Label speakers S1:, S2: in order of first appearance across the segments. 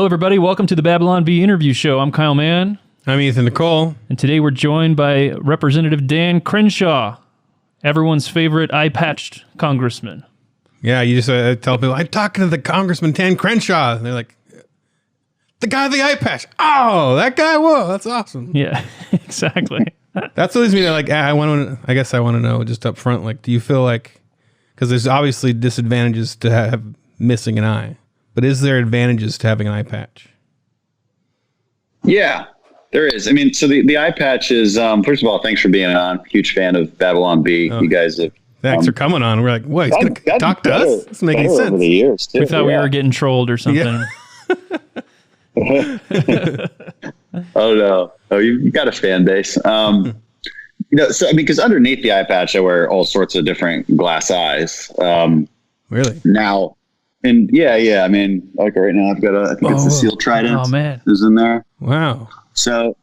S1: Hello, everybody. Welcome to the Babylon Bee interview show. I'm Kyle Mann.
S2: I'm Ethan Nicole.
S1: And today we're joined by Representative Dan Crenshaw, everyone's favorite Eyepatched congressman.
S2: Yeah, you just tell people, I'm talking to the Congressman Dan Crenshaw. And they're like, the guy with the Eyepatch. Oh, that guy? Whoa, that's awesome.
S1: Yeah, exactly.
S2: That's what leads me to like, I guess I want to know just up front, like, do you feel like, because there's obviously disadvantages to have missing an eye, but is there advantages to having an eye patch?
S3: Yeah, there is. I mean, so the Eyepatch is, first of all, thanks for being on. Huge fan of Babylon Bee. You guys have.
S2: Thanks for coming on. We're like, what? He's going to talk to us? It's making sense.
S3: Over the years, too.
S1: We thought we were getting trolled or something.
S3: Yeah. Oh, no. Oh, you got a fan base. So, I mean, because underneath the Eyepatch, I wear all sorts of different glass eyes.
S2: Really?
S3: Now, and yeah. I mean, like right now, I've got I think it's the Seal Trident.
S1: Oh, man.
S3: Is in there.
S2: Wow.
S3: So,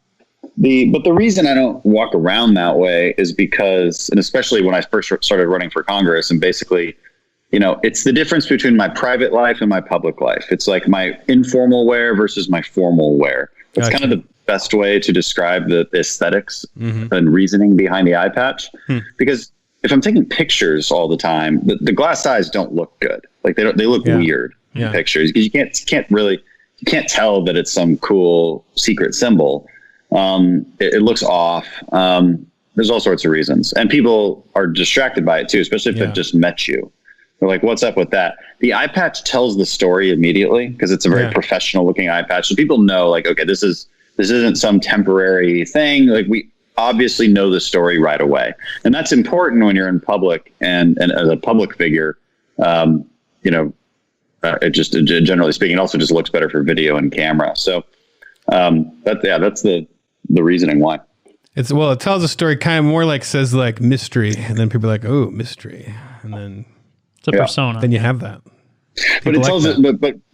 S3: but the reason I don't walk around that way is because, and especially when I first started running for Congress, and basically, it's the difference between my private life and my public life. It's like my informal wear versus my formal wear. It's kind of the best way to describe the aesthetics and reasoning behind the Eyepatch. Because if I'm taking pictures all the time, the glass eyes don't look good. Like they look weird in pictures because you can't tell that it's some cool secret symbol. It looks off. There's all sorts of reasons, and people are distracted by it too, especially if they've just met you. They're like, what's up with that? The Eyepatch tells the story immediately because it's a very professional looking Eyepatch. So people know, like, okay, this isn't some temporary thing. Like, we obviously know the story right away. And that's important when you're in public and as a public figure, it just generally speaking, it also just looks better for video and camera. So that's the reasoning why.
S2: It tells a story kind of more like says like mystery. And then people are like, oh, mystery. And then
S1: it's a persona.
S2: Then you have that.
S3: But it tells it,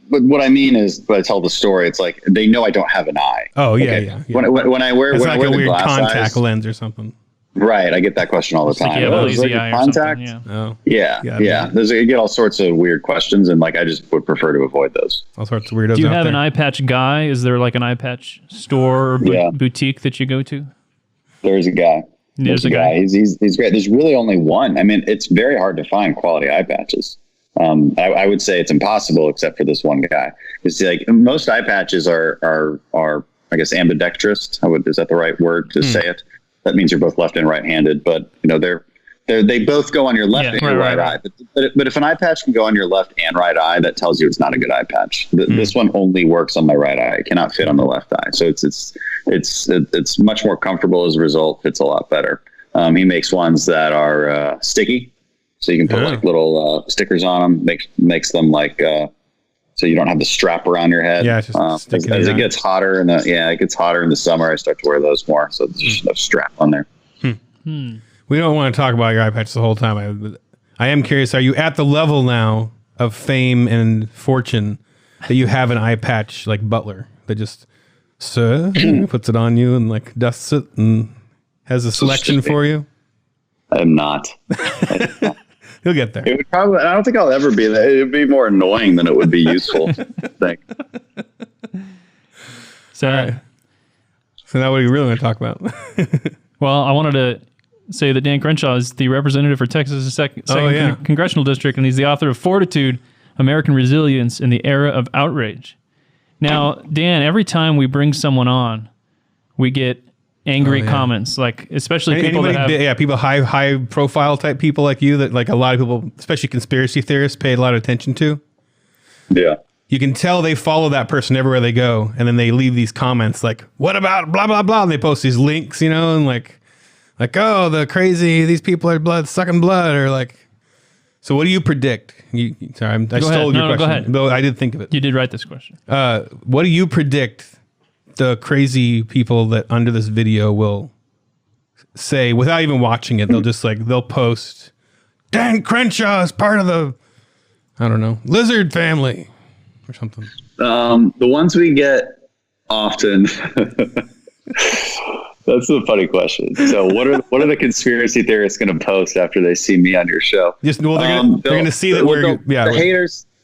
S3: but what I mean is, when I tell the story, it's like they know I don't have an eye.
S2: Oh yeah.
S3: When I wear,
S2: it's
S3: when
S2: like
S3: I wear
S2: a
S3: the
S2: weird
S3: glass
S2: contact
S3: eyes,
S2: lens or something.
S3: Right, I get that question all the time.
S1: Like you have a lazy eye or
S3: contact?
S1: something.
S3: Yeah. You get all sorts of weird questions, and like I just would prefer to avoid those.
S2: All sorts of weirdos.
S1: Do you
S2: out
S1: have
S2: there.
S1: an Eyepatch guy? Is there like an Eyepatch store or boutique that you go to?
S3: There's a guy. There's a guy. He's great. There's really only one. I mean, it's very hard to find quality eye patches. I would say it's impossible except for this one guy. It's like most eye patches are I guess ambidextrous. Is that the right word to say it? That means you're both left and right-handed, but they both go on your left and your right eye. But if an eye patch can go on your left and right eye, that tells you it's not a good eye patch. This one only works on my right eye. It cannot fit on the left eye. So it's much more comfortable as a result. Fits a lot better. He makes ones that are sticky. So you can put like little stickers on them, makes them like, so you don't have the strap around your head.
S2: Yeah, just
S3: as it gets hotter it gets hotter in the summer, I start to wear those more. So there's just no strap on there.
S2: We don't want to talk about your eye patch the whole time. I am curious, are you at the level now of fame and fortune that you have an eye patch like Butler that just puts it on you and like dusts it and has a selection for you?
S3: I am not.
S2: He'll get there.
S3: It would probably. I don't think I'll ever be there. It would be more annoying than it would be useful. I think.
S1: So
S2: now what do you really want to talk about?
S1: Well, I wanted to say that Dan Crenshaw is the representative for Texas' second congressional district, and he's the author of Fortitude, American Resilience in the Era of Outrage. Now, Dan, every time we bring someone on, we get angry comments, like especially people that have...
S2: people high profile type people like you that like a lot of people, especially conspiracy theorists, pay a lot of attention to.
S3: Yeah.
S2: You can tell they follow that person everywhere they go, and then they leave these comments like, what about blah, blah, blah, and they post these links, and like, oh, these people are sucking blood, or like, so what do you predict? Sorry, I stole your question.
S1: Go ahead.
S2: Though I did think of it.
S1: You did write this question.
S2: What do you predict the crazy people that under this video will say without even watching it? They'll just they'll post, Dan Crenshaw is part of the, I don't know, lizard family or something.
S3: The ones we get often, that's a funny question. So what are the conspiracy theorists going to post after they see me on your show?
S2: They're going to see that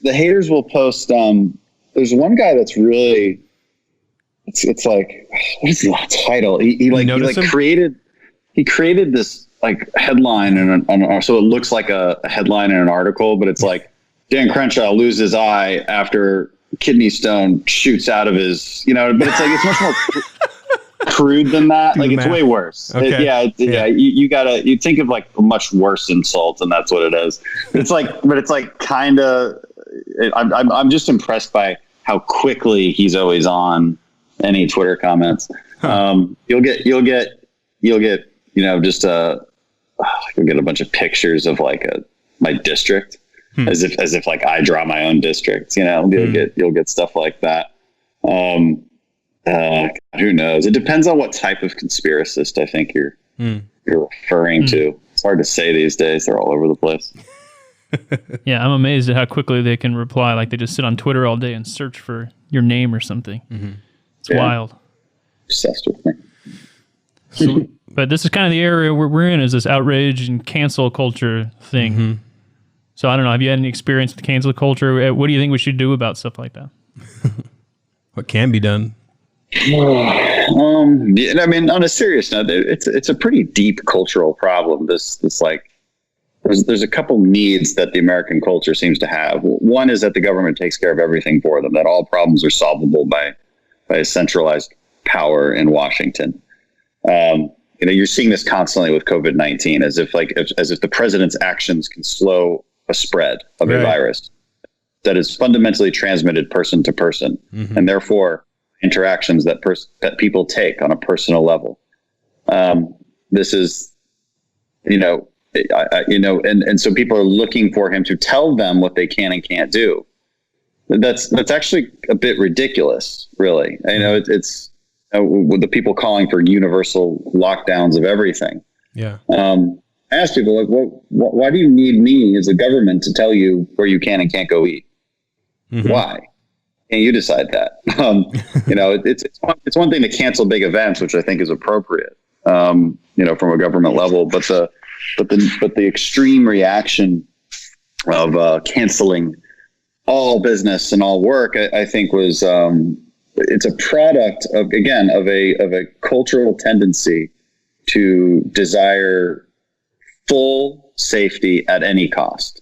S3: the haters will post, there's one guy that's really, it's like, what is the title? He created this like headline and so it looks like a headline in an article, but it's like Dan Crenshaw loses eye after kidney stone shoots out of his, but it's like, it's much more crude than that. Like it's way worse.
S2: Okay.
S3: You think of like a much worse insult, and that's what it is. It's like kind of, I'm just impressed by how quickly he's always on any Twitter comments. You'll get you'll get just you'll get a bunch of pictures of like my district, as if like I draw my own district. You'll get stuff like that. Who knows? It depends on what type of conspiracist I think you're referring to. It's hard to say these days. They're all over the place.
S1: Yeah, I'm amazed at how quickly they can reply. Like they just sit on Twitter all day and search for your name or something. Mm-hmm. It's wild.
S3: Obsessed with me.
S1: So, but this is kind of the area where we're in, is this outrage and cancel culture thing. Mm-hmm. So I don't know. Have you had any experience with cancel culture? What do you think we should do about stuff like that?
S2: What can be done?
S3: I mean, on a serious note, it's a pretty deep cultural problem. This like, there's a couple needs that the American culture seems to have. One is that the government takes care of everything for them, that all problems are solvable by a centralized power in Washington. You're seeing this constantly with COVID-19, as if the president's actions can slow a spread of a virus that is fundamentally transmitted person to person, and therefore interactions that people take on a personal level. This is, and so people are looking for him to tell them what they can and can't do. That's actually a bit ridiculous, really. It's with the people calling for universal lockdowns of everything.
S2: Yeah.
S3: I ask people, like, why do you need me as a government to tell you where you can and can't go eat? Mm-hmm. Why? Can't you decide that? It's one thing to cancel big events, which I think is appropriate, from a government level, but the extreme reaction of canceling all business and all work, I think was it's a product of a cultural tendency to desire full safety at any cost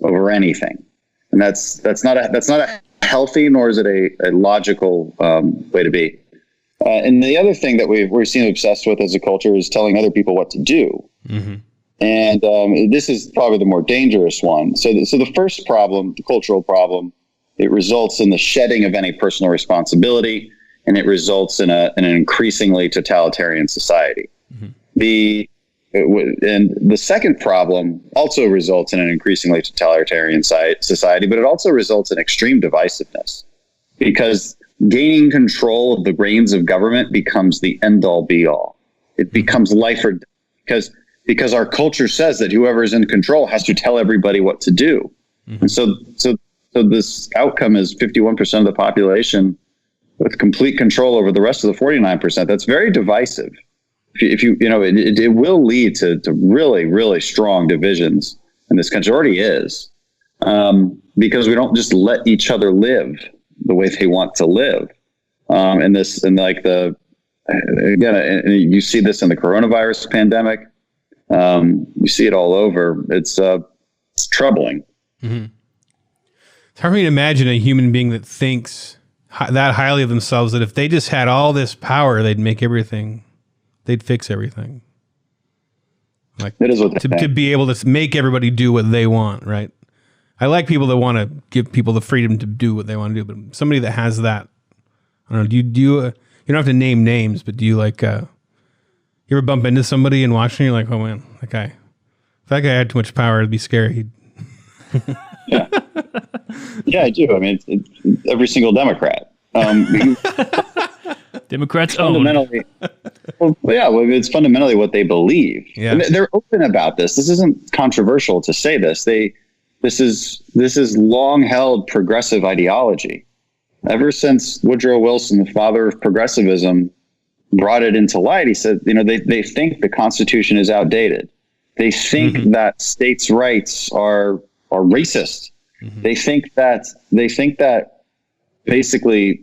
S3: over anything, and that's not a healthy, nor is it a logical way to be. And the other thing that we're seem obsessed with as a culture is telling other people what to do. Mm-hmm. And this is probably the more dangerous one. So the first problem, the cultural problem, it results in the shedding of any personal responsibility, and it results in an increasingly totalitarian society. Mm-hmm. The second problem also results in an increasingly totalitarian society, but it also results in extreme divisiveness, because gaining control of the reins of government becomes the end-all be-all. It becomes life or death, because our culture says that whoever is in control has to tell everybody what to do. Mm-hmm. And so this outcome is 51% of the population with complete control over the rest of the 49%. That's very divisive. It will lead to really, really strong divisions in this country. It already is, because we don't just let each other live the way they want to live. And you see this in the coronavirus pandemic. You see it all over. It's troubling.
S2: Mm-hmm. It's hard for me to imagine a human being that thinks that highly of themselves, that if they just had all this power, they'd fix everything. Like,
S3: it is what
S2: to be able to make everybody do what they want, right? I like people that want to give people the freedom to do what they want to do, but somebody that has that, I don't know, you don't have to name names, but do you like, you ever bump into somebody in Washington, you're like, oh man, if that guy had too much power, it'd be scary.
S3: Yeah. Yeah, I do. I mean, it's every single Democrat.
S1: Democrats
S3: fundamentally, it's fundamentally what they believe. Yeah. And they're open about this. This isn't controversial to say this. This is long held progressive ideology. Ever since Woodrow Wilson, the father of progressivism, brought it into light, he said, they think the Constitution is outdated. They think that states' rights are racist. Mm-hmm. They think that basically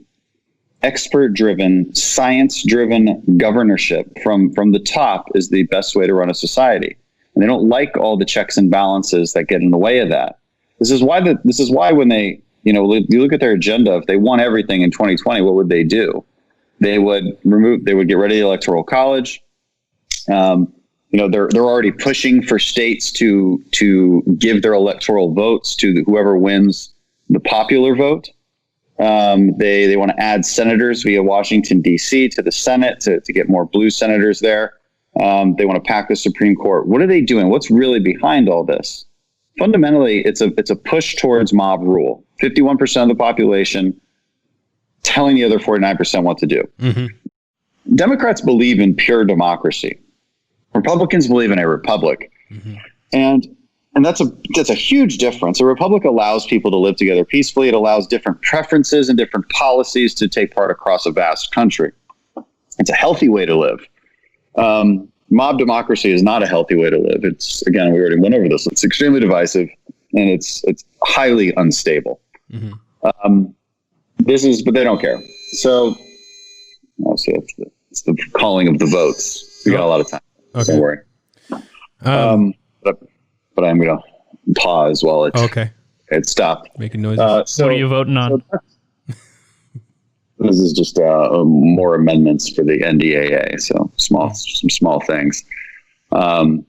S3: expert-driven, science-driven governorship from the top is the best way to run a society. And they don't like all the checks and balances that get in the way of that. This is why when they, you look at their agenda, if they won everything in 2020, what would they do? They would get rid of the Electoral College. They're already pushing for states to give their electoral votes to whoever wins the popular vote. They want to add senators via Washington, D.C. to the Senate to get more blue senators there. They want to pack the Supreme Court. What are they doing? What's really behind all this? Fundamentally, it's a push towards mob rule. 51% of the population telling the other 49% what to do. Mm-hmm. Democrats believe in pure democracy. Republicans believe in a republic. Mm-hmm. And that's a huge difference. A republic allows people to live together peacefully. It allows different preferences and different policies to take part across a vast country. It's a healthy way to live. Mob democracy is not a healthy way to live. It's, again, we already went over this. It's extremely divisive and it's highly unstable. Mm-hmm. But they don't care. So I'll say it's the calling of the votes. We got a lot of time. Okay. Don't worry. But I'm going to pause while it stopped.
S2: Making noises.
S1: So what are you voting on?
S3: This is just more amendments for the NDAA. So some small things. What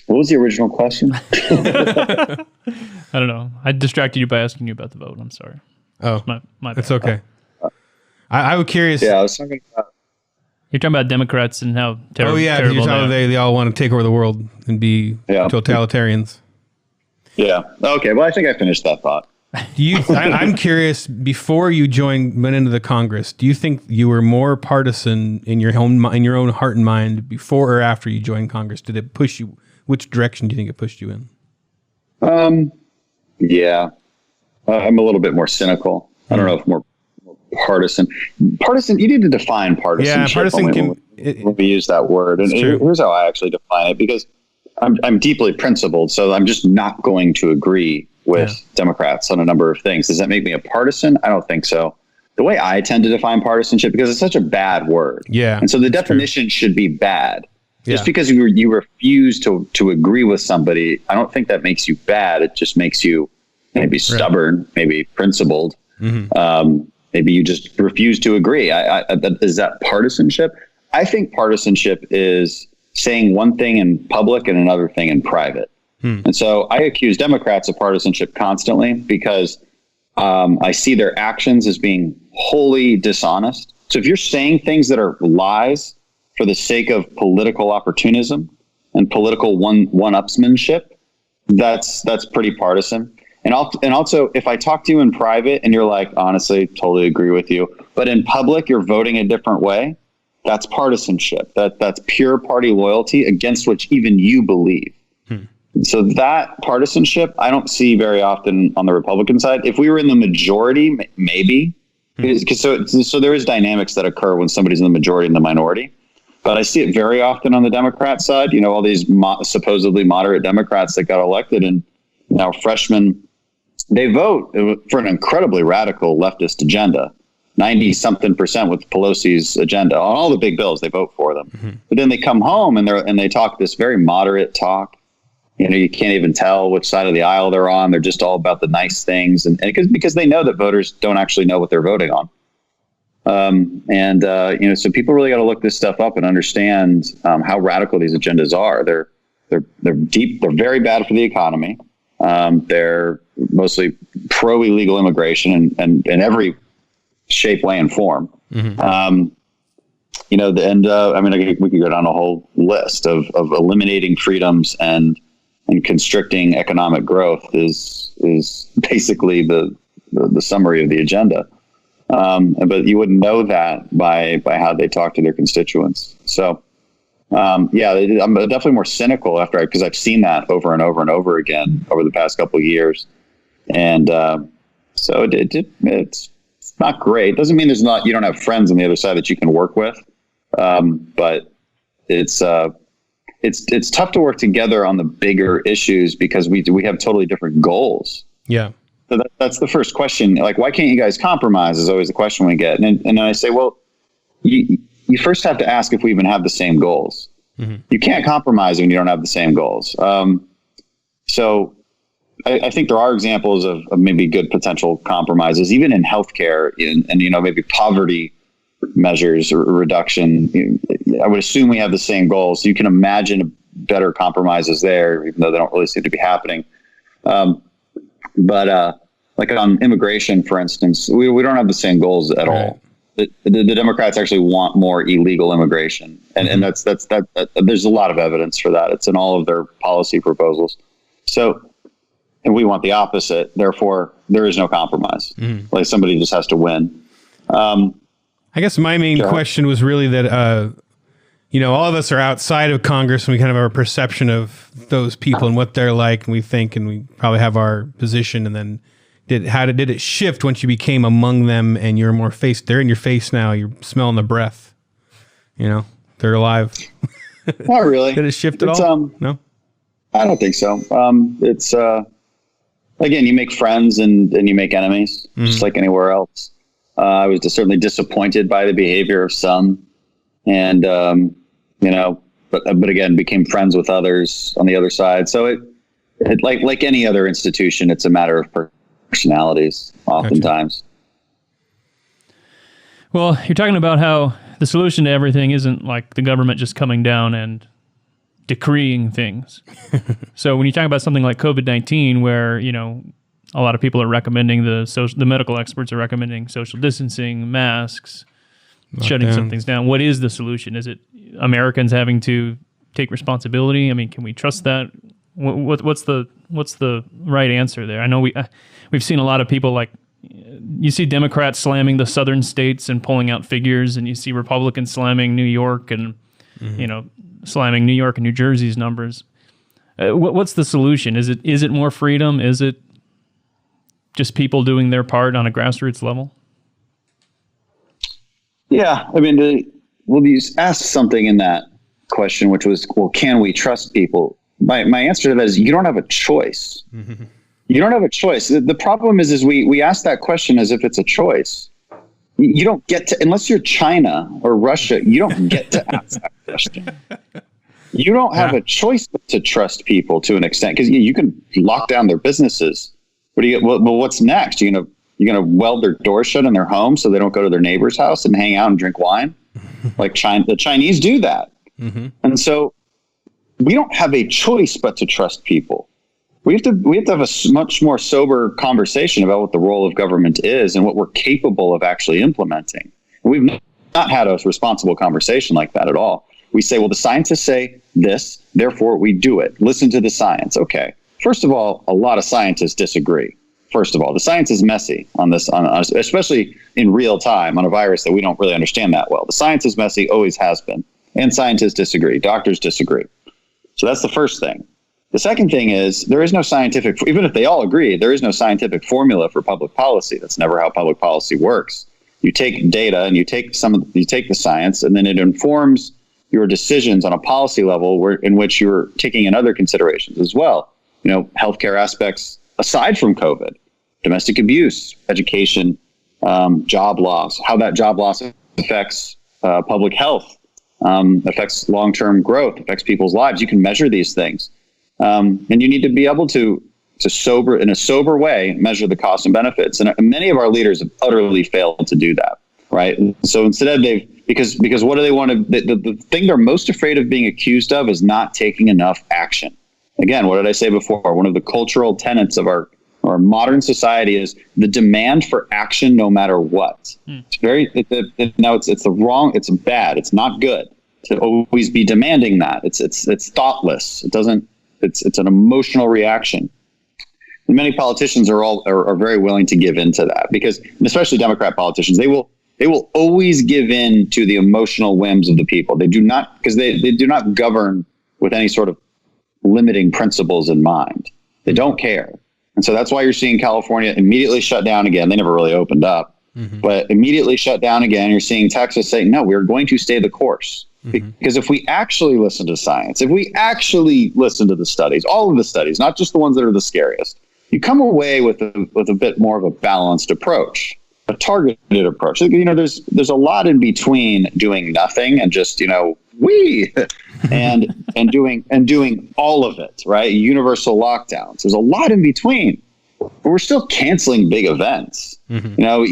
S3: was the original question?
S1: I don't know. I distracted you by asking you about the vote. I'm sorry.
S2: Oh,
S1: my bad.
S2: It's okay. I was curious.
S3: Yeah, I was talking about.
S1: You're talking about Democrats and how terrible.
S2: Oh yeah,
S1: terrible
S2: they all want to take over the world and be totalitarians.
S3: Yeah. Okay. Well, I think I finished that thought.
S2: I'm curious. Before you went into the Congress, do you think you were more partisan in your own heart and mind before or after you joined Congress? Did it push you? Which direction do you think it pushed you in?
S3: Yeah, I'm a little bit more cynical. I don't know if more partisan. Partisan. You need to define partisanship.
S2: Yeah, partisan
S3: when we use that word. And here's how I actually define it, because I'm deeply principled, so I'm just not going to agree with Democrats on a number of things. Does that make me a partisan? I don't think so. The way I tend to define partisanship, because it's such a bad word.
S2: Yeah.
S3: And so the definition should be bad. Just because you refuse to agree with somebody, I don't think that makes you bad. It just makes you maybe stubborn, maybe principled. Mm-hmm. Maybe you just refuse to agree. Is that partisanship? I think partisanship is saying one thing in public and another thing in private. And so I accuse Democrats of partisanship constantly because I see their actions as being wholly dishonest. So if you're saying things that are lies for the sake of political opportunism and political one-upsmanship, that's pretty partisan. And also, if I talk to you in private and you're like, honestly, totally agree with you, but in public you're voting a different way, that's partisanship. That's pure party loyalty against which even you believe. So that partisanship I don't see very often on the Republican side. If we were in the majority, maybe. So there is dynamics that occur when somebody's in the majority and the minority. But I see it very often on the Democrat side. All these supposedly moderate Democrats that got elected and now freshmen, they vote for an incredibly radical leftist agenda. 90-something% with Pelosi's agenda on all the big bills, they vote for them. Mm-hmm. But then they come home and they talk this very moderate talk. You can't even tell which side of the aisle they're on. They're just all about the nice things, and because they know that voters don't actually know what they're voting on. So people really got to look this stuff up and understand how radical these agendas are. They're deep. They're very bad for the economy. They're mostly pro illegal immigration and in every shape, way, and form. Mm-hmm. We could go down a whole list of eliminating freedoms and constricting economic growth is basically the summary of the agenda. But you wouldn't know that by how they talk to their constituents. So, I'm definitely more cynical because I've seen that over and over and over again over the past couple of years. And so it's not great. Doesn't mean you don't have friends on the other side that you can work with. But it's tough to work together on the bigger issues because we have totally different goals.
S2: Yeah.
S3: So that's the first question. Like, why can't you guys compromise is always the question we get. And I say, well, you first have to ask if we even have the same goals. Mm-hmm. You can't compromise when you don't have the same goals. So I think there are examples of maybe good potential compromises, even in healthcare and maybe poverty measures or reduction. I would assume we have the same goals. So you can imagine better compromises there, even though they don't really seem to be happening. But like on immigration, for instance, we don't have the same goals at all. The Democrats actually want more illegal immigration, and that's there's a lot of evidence for that. It's in all of their policy proposals. So, and we want the opposite. Therefore, there is no compromise. Mm-hmm. Like somebody just has to win.
S2: I guess my main question was really that all of us are outside of Congress, and we kind of have a perception of those people and what they're like, and we think, and we probably have our position, and then. How did it shift once you became among them and you're more they're in your face now, you're smelling the breath, they're alive.
S3: Not really.
S2: Did it shift at all? No,
S3: I don't think so. It's, again, you make friends and you make enemies, just like anywhere else. I was certainly disappointed by the behavior of some and, but again, became friends with others on the other side. So it like any other institution, it's a matter of personalities oftentimes.
S1: Gotcha. Well, you're talking about how the solution to everything isn't like the government just coming down and decreeing things. So when you talk about something like COVID-19, where, a lot of people are recommending the medical experts are recommending social distancing, masks, shutting some things down. What is the solution? Is it Americans having to take responsibility? I mean, can we trust that? What's the right answer there? I know we've seen a lot of people, like you see Democrats slamming the southern states and pulling out figures, and you see Republicans slamming New York and slamming New York and New Jersey's numbers. What's the solution? Is it more freedom? Is it just people doing their part on a grassroots level? Yeah, I mean,
S3: you asked something in that question, which was, well, can we trust people? My answer to that is you don't have a choice. Mm-hmm. You don't have a choice. The problem is we ask that question as if it's a choice. You don't get to, unless you're China or Russia, you don't get to ask that question. You don't have a choice to trust people to an extent, because you can lock down their businesses. Well, what's next? You're gonna weld their doors shut in their home so they don't go to their neighbor's house and hang out and drink wine? Like the Chinese do that. Mm-hmm. And so we don't have a choice but to trust people. We have to have a much more sober conversation about what the role of government is and what we're capable of actually implementing. And we've not had a responsible conversation like that at all. We say, well, the scientists say this, therefore we do it. Listen to the science. Okay. First of all, a lot of scientists disagree. First of all, the science is messy on this, especially in real time on a virus that we don't really understand that well. The science is messy, always has been. And scientists disagree. Doctors disagree. So that's the first thing. The second thing is there is no scientific, even if they all agree, there is no scientific formula for public policy. That's never how public policy works. You take data and you take the science, and then it informs your decisions on a policy level in which you're taking in other considerations as well. Healthcare aspects aside from COVID, domestic abuse, education, job loss, how that job loss affects public health, affects long-term growth, affects people's lives. You can measure these things. And you need to be able to in a sober way, measure the costs and benefits. And many of our leaders have utterly failed to do that, right? So instead because what do they want to, the thing they're most afraid of being accused of is not taking enough action. Again, what did I say before? One of the cultural tenets of our modern society is the demand for action no matter what. It's it's bad. It's not good to always be demanding that. It's thoughtless. It's an emotional reaction. And many politicians are very willing to give in to that, because, and especially Democrat politicians, they will always give in to the emotional whims of the people. They do not, because they do not govern with any sort of limiting principles in mind. They don't care. And so that's why you're seeing California immediately shut down again. They never really opened up, but immediately shut down again. You're seeing Texas say, no, we're going to stay the course. Because if we actually listen to science, if we actually listen to the studies, all of the studies, not just the ones that are the scariest, you come away with a bit more of a balanced approach, a targeted approach. You know, there's a lot in between doing nothing and just, you know, and doing all of it, right? Universal lockdowns. There's a lot in between. But we're still canceling big events. You know,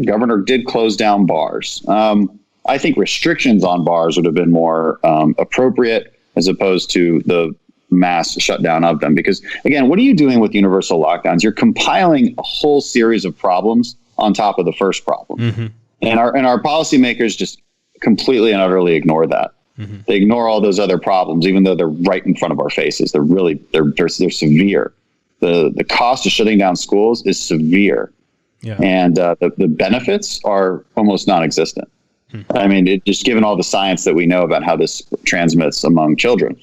S3: governor did close down bars. I think restrictions on bars would have been more appropriate as opposed to the mass shutdown of them. Because again, what are you doing with universal lockdowns? You're compiling a whole series of problems on top of the first problem. And our policymakers just completely and utterly ignore that. They ignore all those other problems, even though they're right in front of our faces. They're severe. The cost of shutting down schools is severe. And the benefits are almost non-existent. I mean, just given all the science that we know about how this transmits among children.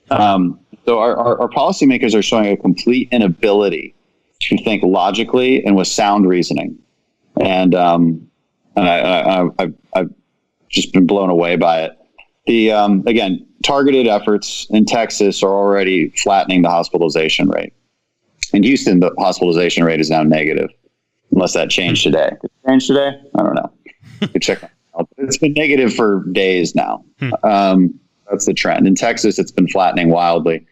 S3: So our policymakers are showing a complete inability to think logically and with sound reasoning. And I've just been blown away by it. Again, targeted efforts in Texas are already flattening the hospitalization rate. In Houston, the hospitalization rate is now negative, unless that changed today. Did it change today? I don't know. You can check that out. It's been negative for days now. That's the trend. In Texas, it's been flattening wildly.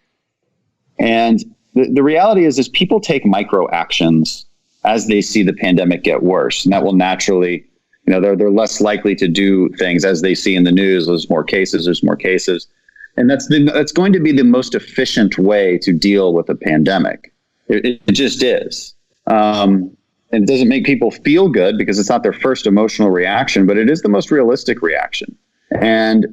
S3: And the reality is people take micro actions as they see the pandemic get worse. And that will naturally, you know, they're less likely to do things as they see in the news. There's more cases. And that's going to be the most efficient way to deal with a pandemic. It just is. And it doesn't make people feel good because it's not their first emotional reaction, but it is the most realistic reaction. And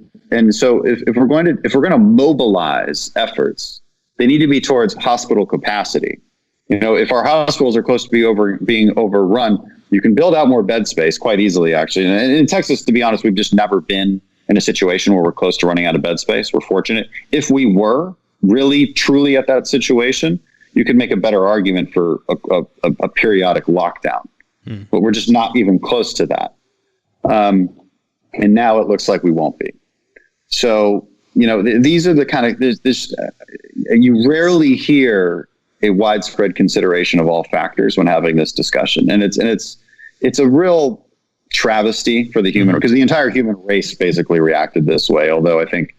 S3: so if we're going to mobilize efforts, they need to be towards hospital capacity. You know, if our hospitals are close to being overrun, you can build out more bed space quite easily, actually. And in Texas, to be honest, we've just never been in a situation where we're close to running out of bed space. We're fortunate. If we were really, truly at that situation, you could make a better argument for a periodic lockdown. But we're just not even close to that. And now it looks like we won't be. So, you know, these are the kind of, you rarely hear a widespread consideration of all factors when having this discussion. And it's a real travesty for the human, because the entire human race basically reacted this way. Although I think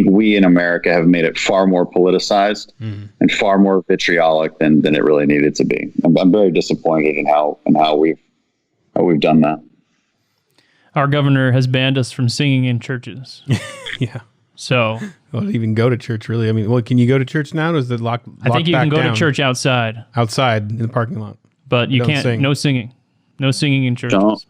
S3: we in America have made it far more politicized and far more vitriolic than it really needed to be. I'm very disappointed in how we've done that.
S1: Our governor has banned us from singing in churches.
S2: Yeah.
S1: So,
S2: well, even go to church, really. I mean, well, can you go to church now? Or is it locked?
S1: I think you can go to church outside.
S2: Outside in the parking lot.
S1: But you can't sing. No singing in churches.
S3: Don't.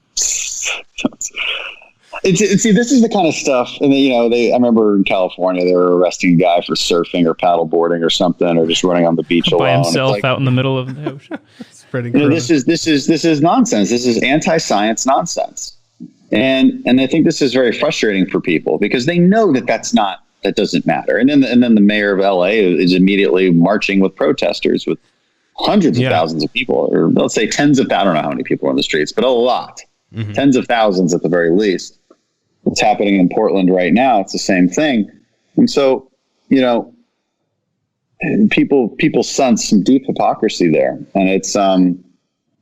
S3: See, this is the kind of stuff, and you know, I remember in California they were arresting a guy for surfing or paddle boarding or something, or just running on the beach
S1: by
S3: alone.
S1: himself out in the middle of the ocean.
S2: Spreading.
S3: You know, this is nonsense. This is anti-science nonsense. And I think this is very frustrating for people because they know that that doesn't matter. And then the mayor of LA is immediately marching with protesters with hundreds of thousands of people, or let's say tens of, I don't know how many people are on the streets, but a lot, tens of thousands at the very least. What's happening in Portland right now, it's the same thing. And so, you know, people sense some deep hypocrisy there, and it's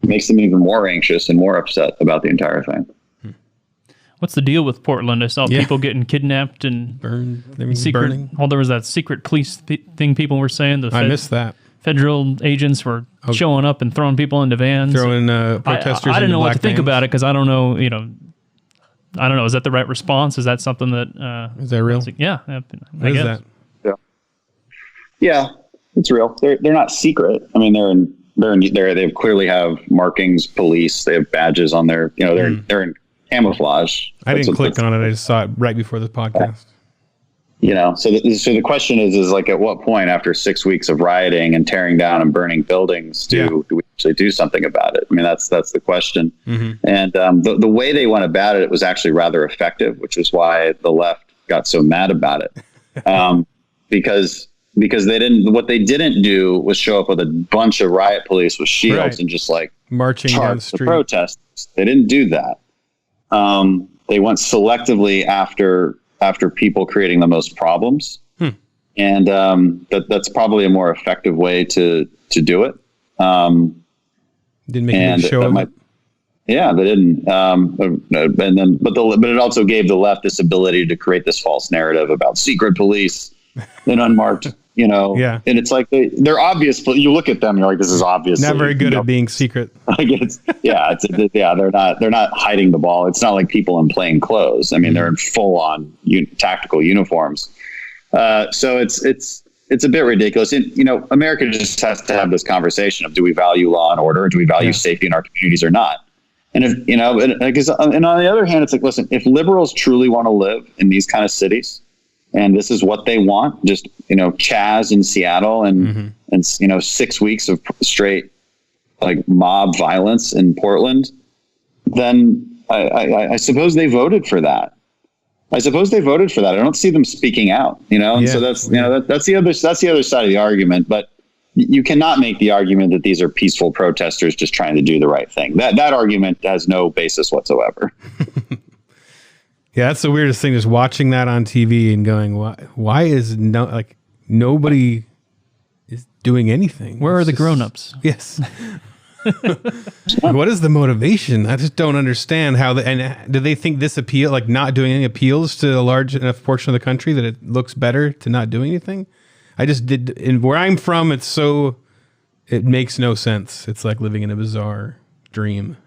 S3: makes them even more anxious and more upset about the entire thing.
S1: What's the deal with Portland? I saw people getting kidnapped and
S2: burning.
S1: There was that secret police thing people were saying.
S2: I missed that.
S1: Federal agents were showing up and throwing people into vans.
S2: Throwing protesters
S1: I didn't know what to think
S2: vans.
S1: about it because I don't know, you know, I don't know. Is that the right response? Is that something that...
S2: is that real?
S1: Yeah.
S2: What is that?
S3: Yeah, it's real. They're not secret. I mean, they clearly have markings, police. They have badges on their, you know, they're in camouflage.
S2: I didn't click on it. I just saw it right before this podcast.
S3: You know, so the question is like, at what point after 6 weeks of rioting and tearing down and burning buildings do we actually do something about it? I mean, that's the question. And the way they went about it was actually rather effective, which is why the left got so mad about it. Because what they didn't do was show up with a bunch of riot police with shields and just like
S2: marching down the street.
S3: The protesters. They didn't do that. They went selectively after people creating the most problems. And that's probably a more effective way to do it.
S2: Didn't make a show of it.
S3: Yeah, they didn't. But it also gave the left this ability to create this false narrative about secret police and unmarked,
S2: Yeah.
S3: And it's like they're obvious. You look at them, you're like, this is obvious.
S2: Not very good at being secret.
S3: They're not hiding the ball. It's not like people in plain clothes. I mean, they're in full on tactical uniforms. So it's a bit ridiculous. And, America just has to have this conversation of, do we value law and order? Or do we value safety in our communities or not? And if, and on the other hand, it's like, listen, if liberals truly want to live in these kind of cities, and this is what they want, just, CHAZ in Seattle and 6 weeks of straight like mob violence in Portland, then I suppose they voted for that. I don't see them speaking out, and so that's the other side of the argument. But you cannot make the argument that these are peaceful protesters just trying to do the right thing. That argument has no basis whatsoever.
S2: Yeah, that's the weirdest thing, just watching that on TV and going, why is nobody is doing anything?
S1: Where are the grown-ups?
S2: Yes. What is the motivation? I just don't understand how and do they think this appeal, like not doing any appeals to a large enough portion of the country that it looks better to not doing anything? Where I'm from, it makes no sense. It's like living in a bizarre dream.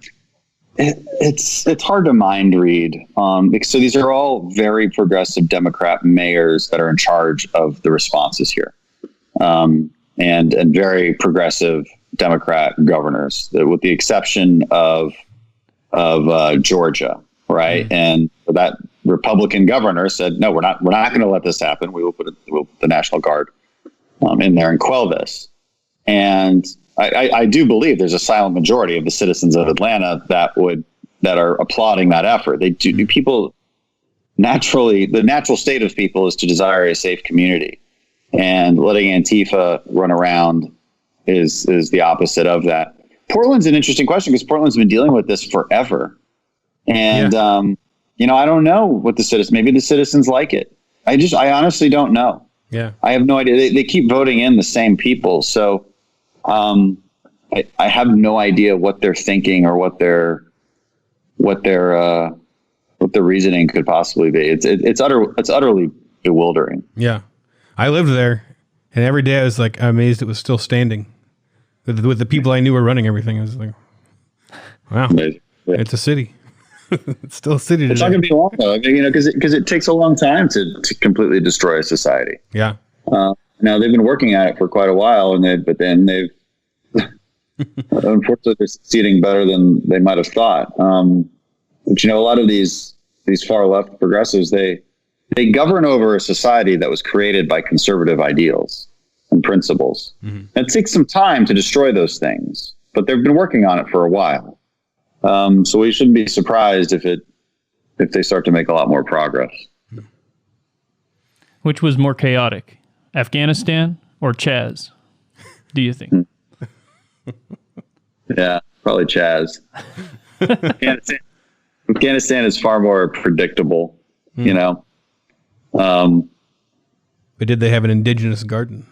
S3: It's hard to mind read. So these are all very progressive Democrat mayors that are in charge of the responses here, and very progressive Democrat governors, with the exception of Georgia, right? And that Republican governor said, no, we're not going to let this happen. We'll put the National Guard in there and quell this. And I do believe there's a silent majority of the citizens of Atlanta that are applauding that effort. People naturally, the natural state of people is to desire a safe community, and letting Antifa run around is the opposite of that. Portland's an interesting question because Portland's been dealing with this forever. And, I don't know what maybe the citizens like it. I honestly don't know.
S2: Yeah.
S3: I have no idea. They keep voting in the same people. So, I have no idea what they're thinking or what their reasoning could possibly be. It's utterly bewildering.
S2: Yeah. I lived there, and every day I was like amazed it was still standing. With the people I knew were running everything, I was like, wow, it's a city. It's still a city today.
S3: It's not going to be long though, because it takes a long time to completely destroy a society.
S2: Yeah.
S3: Now they've been working at it for quite a while, but then they've unfortunately they're succeeding better than they might have thought. But a lot of these far left progressives, they govern over a society that was created by conservative ideals and principles. Mm-hmm. And it takes some time to destroy those things, but they've been working on it for a while. So we shouldn't be surprised if they start to make a lot more progress.
S1: Which was more chaotic, Afghanistan or CHAZ, do you think?
S3: Yeah, probably CHAZ. Afghanistan is far more predictable,
S2: But did they have an indigenous garden?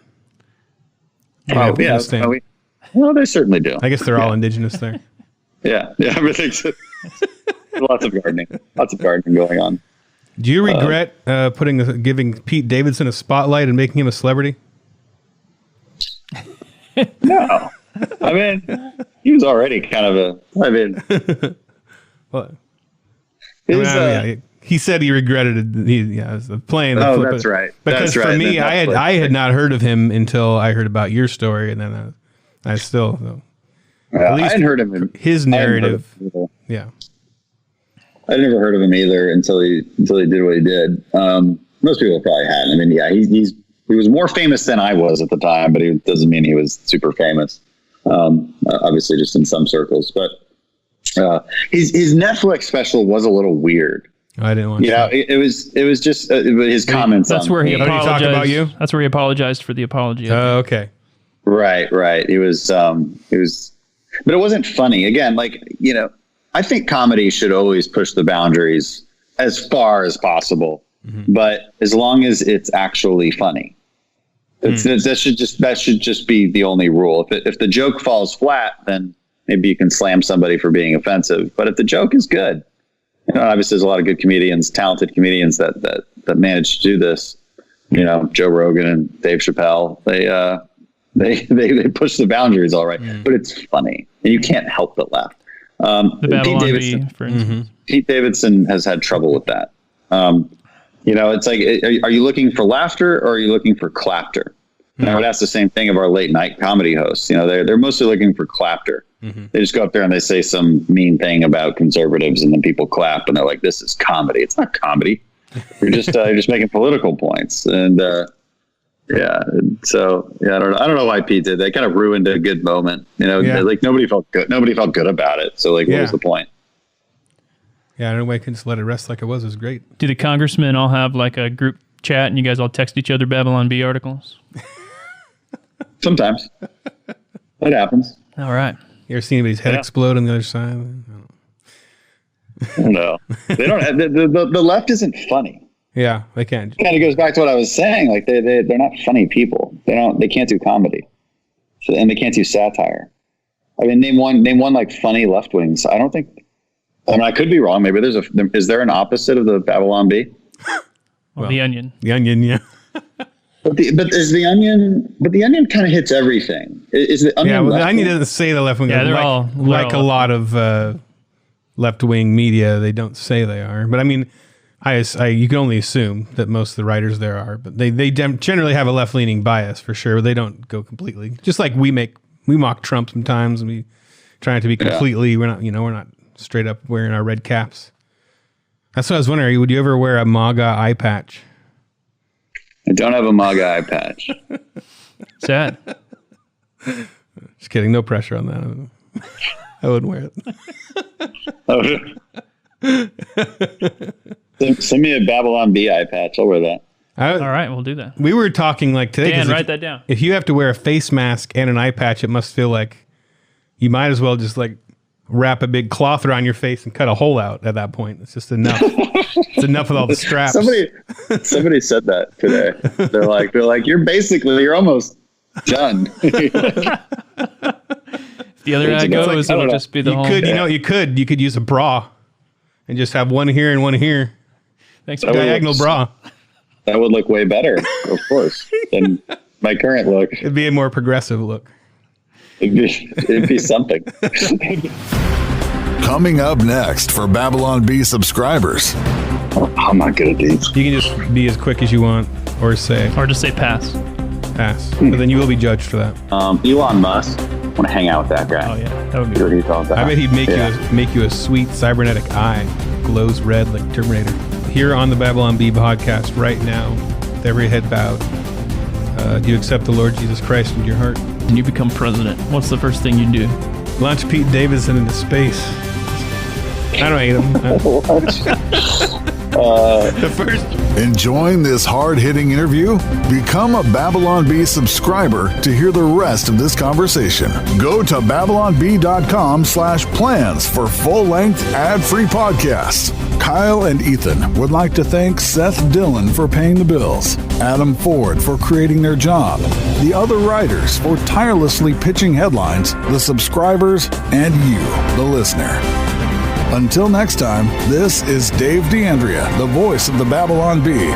S3: Well, they certainly do.
S2: I guess they're all indigenous there.
S3: Yeah, everything's lots of gardening going on.
S2: Do you regret giving Pete Davidson a spotlight and making him a celebrity?
S3: No, I mean he was already kind of
S2: what? He said he regretted it. Playing.
S3: Oh, that's right.
S2: Because for me, I had not heard of him until I heard about your story, and then I still.
S3: I hadn't heard of him.
S2: His narrative. Yeah.
S3: I never heard of him either until he did what he did. Most people probably hadn't. I mean, he was more famous than I was at the time, but it doesn't mean he was super famous. Obviously, just in some circles. But his Netflix special was a little weird.
S2: I didn't want.
S3: Yeah, it was just his comments.
S1: That's where he apologized.
S2: Talk about you.
S1: That's where he apologized for the apology.
S2: Oh, okay.
S3: Right. It was, but it wasn't funny. Again, I think comedy should always push the boundaries as far as possible, but as long as it's actually funny. That should just be the only rule. If the joke falls flat, then maybe you can slam somebody for being offensive. But if the joke is good, obviously there's a lot of good comedians, talented comedians that manage to do this. Joe Rogan and Dave Chappelle, they push the boundaries all right, but it's funny and you can't help but laugh. Pete Davidson, for instance. Pete Davidson has had trouble with that. It's like, are you looking for laughter or are you looking for clapter? And I would ask the same thing of our late night comedy hosts. They're mostly looking for clapter. They just go up there and they say some mean thing about conservatives, and then people clap, and they're like, "This is comedy." It's not comedy. You're just making political points, and I don't know why Pete did that. Kind of ruined a good moment. Like nobody felt good about it. So what was the point?
S2: Yeah, I don't know why I couldn't just let it rest like it was. It was great.
S1: Do the congressmen all have like a group chat and you guys all text each other Babylon Bee articles?
S3: Sometimes. It happens.
S1: All right.
S2: You ever seen anybody's head explode on the other side?
S3: No. They don't have, the left isn't funny.
S2: Yeah, they can't.
S3: It kind of goes back to what I was saying. Like they're not funny people. They can't do comedy. And they can't do satire. I mean, name one like funny left wings. I don't think. I could be wrong. Maybe is there an opposite of the Babylon Bee?
S1: Well, the Onion.
S2: The Onion, yeah.
S3: But the Onion kind of hits everything. Is the Onion?
S2: Yeah, well, the Onion doesn't say the left wing.
S1: Yeah, they're all
S2: a lot of left wing media. They don't say they are. But I mean, you can only assume that most of the writers there are. But they generally have a left leaning bias for sure. But they don't go completely. Just like we mock Trump sometimes, and we try not to be completely. Yeah. We're not straight up wearing our red caps. That's what I was wondering. Would you ever wear a MAGA eye patch?
S3: I don't have a MAGA eye patch.
S1: Sad.
S2: Just kidding. No pressure on that. I wouldn't wear
S3: it. Send me a Babylon Bee eye patch. I'll wear that.
S1: All right, we'll do that.
S2: We were talking like today.
S1: Dan, write that down.
S2: If you have to wear a face mask and an eye patch, it must feel like you might as well just like wrap a big cloth around your face and cut a hole out at that point. It's just enough. It's enough with all the straps.
S3: Somebody said that today. They're like, you're almost done.
S1: If the other eye goes, it'll just be the whole.
S2: You could use a bra and just have one here and one here.
S1: Thanks.
S2: Diagonal bra.
S3: That would look way better, of course, than my current look.
S2: It'd be a more progressive look.
S3: It'd be something.
S4: Coming up next for Babylon Bee subscribers.
S3: I'm not good at these.
S2: You can just be as quick as you want, or just say
S1: pass.
S2: Pass. But then you will be judged for that.
S3: Elon Musk. I want to hang out with that guy.
S1: Oh yeah, that would be
S3: what he thought that.
S2: I bet he'd make you a sweet cybernetic eye, glows red like Terminator. Here on the Babylon Bee podcast right now, with every head bowed, do you accept the Lord Jesus Christ into your heart?
S1: And you become president. What's the first thing you do?
S2: Launch Pete Davidson into space. I don't hate him. The first.
S4: Enjoying this hard-hitting interview? Become a Babylon Bee subscriber to hear the rest of this conversation. Go to babylonbee.com/plans for full-length, ad-free podcasts. Kyle and Ethan would like to thank Seth Dillon for paying the bills, Adam Ford for creating their job, the other writers for tirelessly pitching headlines, the subscribers, and you, the listener. Until next time, this is Dave D'Andrea, the voice of the Babylon Bee.